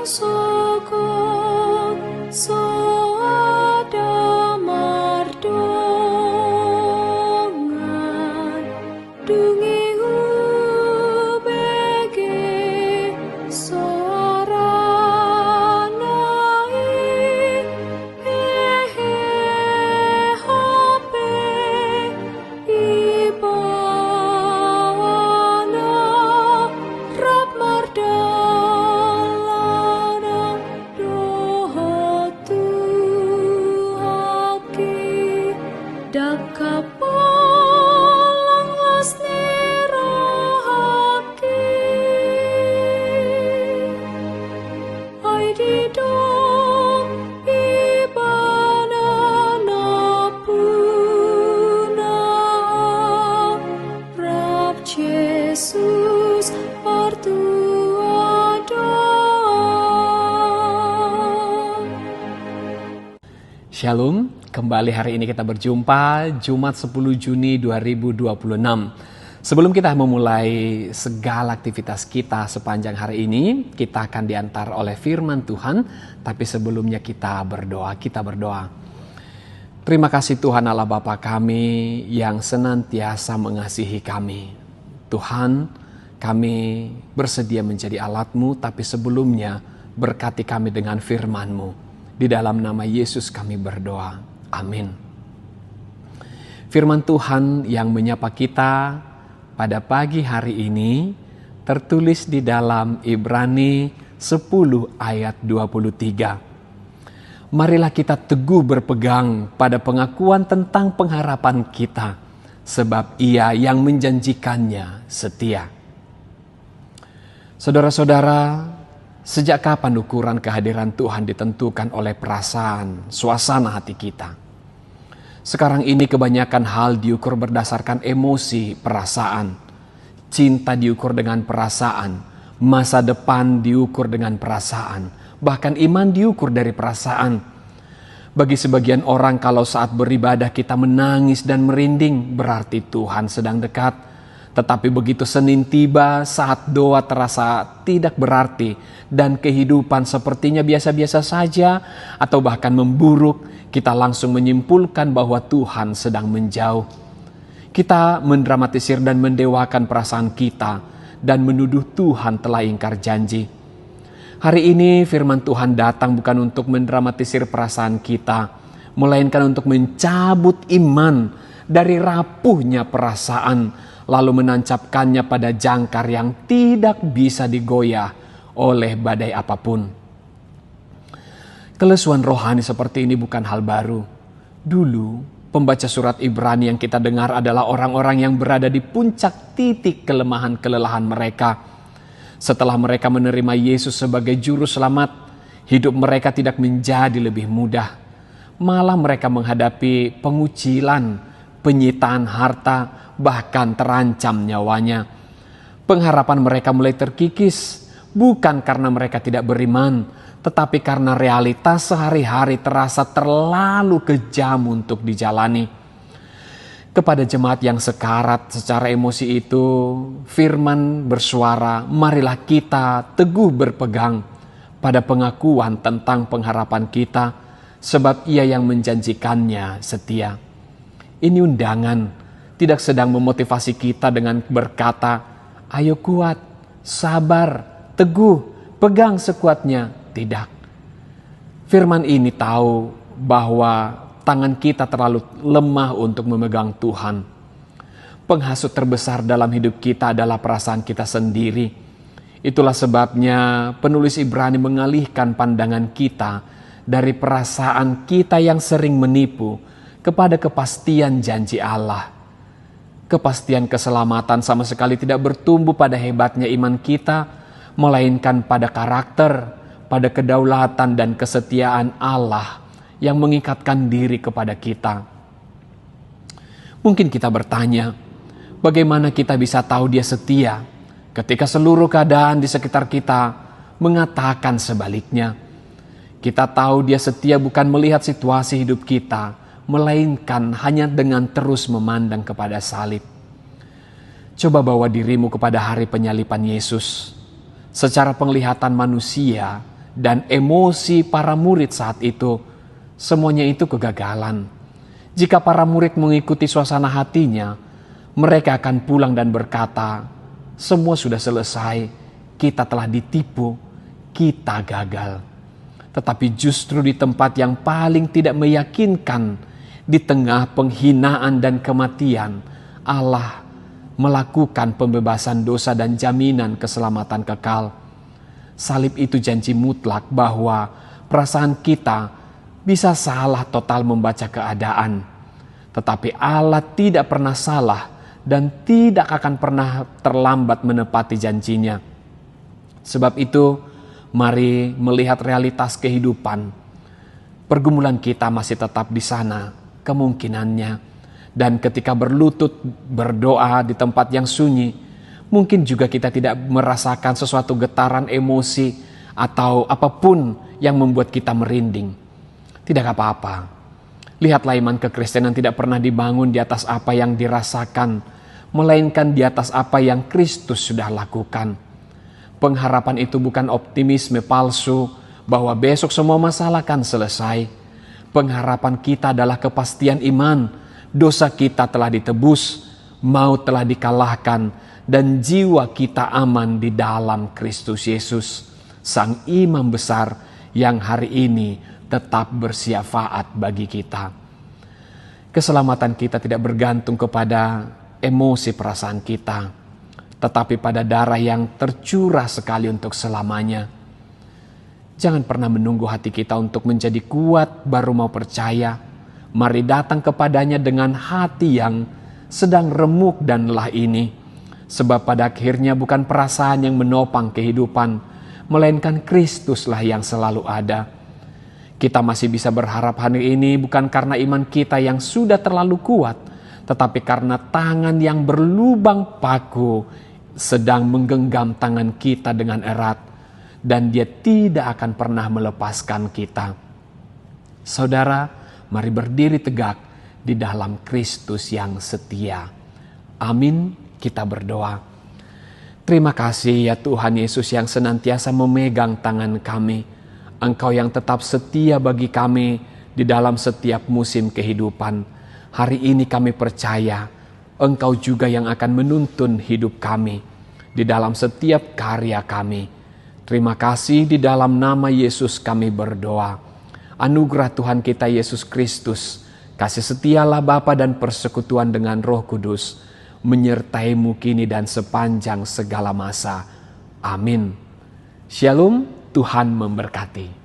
soko soada mardongan dungi ubege soranai hehe hope ibana rap mardalana dohatu haki dakapalang lasnira haki ai didong ibana napuna rap Jesus partua doa. Shalom, kembali hari ini kita berjumpa Jumat 10 Juni 2026. Sebelum kita memulai segala aktivitas kita sepanjang hari ini, kita akan diantar oleh firman Tuhan, tapi sebelumnya kita berdoa. Terima kasih Tuhan Allah Bapa kami yang senantiasa mengasihi kami. Tuhan, kami bersedia menjadi alat-Mu, tapi sebelumnya berkati kami dengan firman-Mu. Di dalam nama Yesus kami berdoa. Amin. Firman Tuhan yang menyapa kita pada pagi hari ini tertulis di dalam Ibrani 10 ayat 23. Marilah kita teguh berpegang pada pengakuan tentang pengharapan kita, sebab Ia yang menjanjikannya setia. Saudara-saudara, sejak kapan ukuran kehadiran Tuhan ditentukan oleh perasaan, suasana hati kita? Sekarang ini kebanyakan hal diukur berdasarkan emosi, perasaan. Cinta diukur dengan perasaan, masa depan diukur dengan perasaan, bahkan iman diukur dari perasaan. Bagi sebagian orang kalau saat beribadah kita menangis dan merinding, berarti Tuhan sedang dekat. Tetapi begitu Senin tiba, saat doa terasa tidak berarti dan kehidupan sepertinya biasa-biasa saja atau bahkan memburuk, kita langsung menyimpulkan bahwa Tuhan sedang menjauh. Kita mendramatisir dan mendewakan perasaan kita dan menuduh Tuhan telah ingkar janji. Hari ini firman Tuhan datang bukan untuk mendramatisir perasaan kita, melainkan untuk mencabut iman dari rapuhnya perasaan, lalu menancapkannya pada jangkar yang tidak bisa digoyah oleh badai apapun. Kelesuan rohani seperti ini bukan hal baru. Dulu, pembaca surat Ibrani yang kita dengar adalah orang-orang yang berada di puncak titik kelemahan-kelelahan mereka. Setelah mereka menerima Yesus sebagai juru selamat, hidup mereka tidak menjadi lebih mudah. Malah mereka menghadapi pengucilan, penyitaan harta, bahkan terancam nyawanya. Pengharapan mereka mulai terkikis, bukan karena mereka tidak beriman, tetapi karena realitas sehari-hari terasa terlalu kejam untuk dijalani. Kepada jemaat yang sekarat secara emosi itu, firman bersuara, marilah kita teguh berpegang pada pengakuan tentang pengharapan kita, sebab Ia yang menjanjikannya setia. Ini undangan, tidak sedang memotivasi kita dengan berkata, ayo kuat, sabar, teguh, pegang sekuatnya. Tidak. Firman ini tahu bahwa tangan kita terlalu lemah untuk memegang Tuhan. Penghasut terbesar dalam hidup kita adalah perasaan kita sendiri. Itulah sebabnya penulis Ibrani mengalihkan pandangan kita dari perasaan kita yang sering menipu kepada kepastian janji Allah. Kepastian keselamatan sama sekali tidak bertumbuh pada hebatnya iman kita, melainkan pada karakter, pada kedaulatan dan kesetiaan Allah yang mengikatkan diri kepada kita. Mungkin kita bertanya, bagaimana kita bisa tahu Dia setia ketika seluruh keadaan di sekitar kita mengatakan sebaliknya? Kita tahu Dia setia bukan melihat situasi hidup kita, melainkan hanya dengan terus memandang kepada salib. Coba bawa dirimu kepada hari penyaliban Yesus. Secara penglihatan manusia, dan emosi para murid saat itu, semuanya itu kegagalan. Jika para murid mengikuti suasana hatinya, mereka akan pulang dan berkata, semua sudah selesai, kita telah ditipu, kita gagal. Tetapi justru di tempat yang paling tidak meyakinkan, di tengah penghinaan dan kematian, Allah melakukan pembebasan dosa dan jaminan keselamatan kekal. Salib itu janji mutlak bahwa perasaan kita bisa salah total membaca keadaan. Tetapi Allah tidak pernah salah dan tidak akan pernah terlambat menepati janjinya. Sebab itu, mari melihat realitas kehidupan. Pergumulan kita masih tetap di sana, kemungkinannya. Dan ketika berlutut berdoa di tempat yang sunyi, mungkin juga kita tidak merasakan sesuatu getaran emosi atau apapun yang membuat kita merinding. Tidak apa-apa. Lihatlah, iman kekristenan tidak pernah dibangun di atas apa yang dirasakan, melainkan di atas apa yang Kristus sudah lakukan. Pengharapan itu bukan optimisme palsu bahwa besok semua masalah akan selesai. Pengharapan kita adalah kepastian iman. Dosa kita telah ditebus, maut telah dikalahkan, dan jiwa kita aman di dalam Kristus Yesus, Sang Imam Besar yang hari ini tetap bersyafaat bagi kita. Keselamatan kita tidak bergantung kepada emosi perasaan kita, tetapi pada darah yang tercurah sekali untuk selamanya. Jangan pernah menunggu hati kita untuk menjadi kuat baru mau percaya. Mari datang kepadanya dengan hati yang sedang remuk dan lelah ini. Sebab pada akhirnya bukan perasaan yang menopang kehidupan, melainkan Kristuslah yang selalu ada. Kita masih bisa berharap hari ini bukan karena iman kita yang sudah terlalu kuat, tetapi karena tangan yang berlubang paku sedang menggenggam tangan kita dengan erat, dan Dia tidak akan pernah melepaskan kita. Saudara, mari berdiri tegak di dalam Kristus yang setia. Amin, kita berdoa. Terima kasih ya Tuhan Yesus yang senantiasa memegang tangan kami. Engkau yang tetap setia bagi kami di dalam setiap musim kehidupan. Hari ini kami percaya Engkau juga yang akan menuntun hidup kami di dalam setiap karya kami. Terima kasih, di dalam nama Yesus kami berdoa. Anugerah Tuhan kita Yesus Kristus, kasih setialah Bapa dan persekutuan dengan Roh Kudus, menyertaimu kini dan sepanjang segala masa. Amin. Shalom, Tuhan memberkati.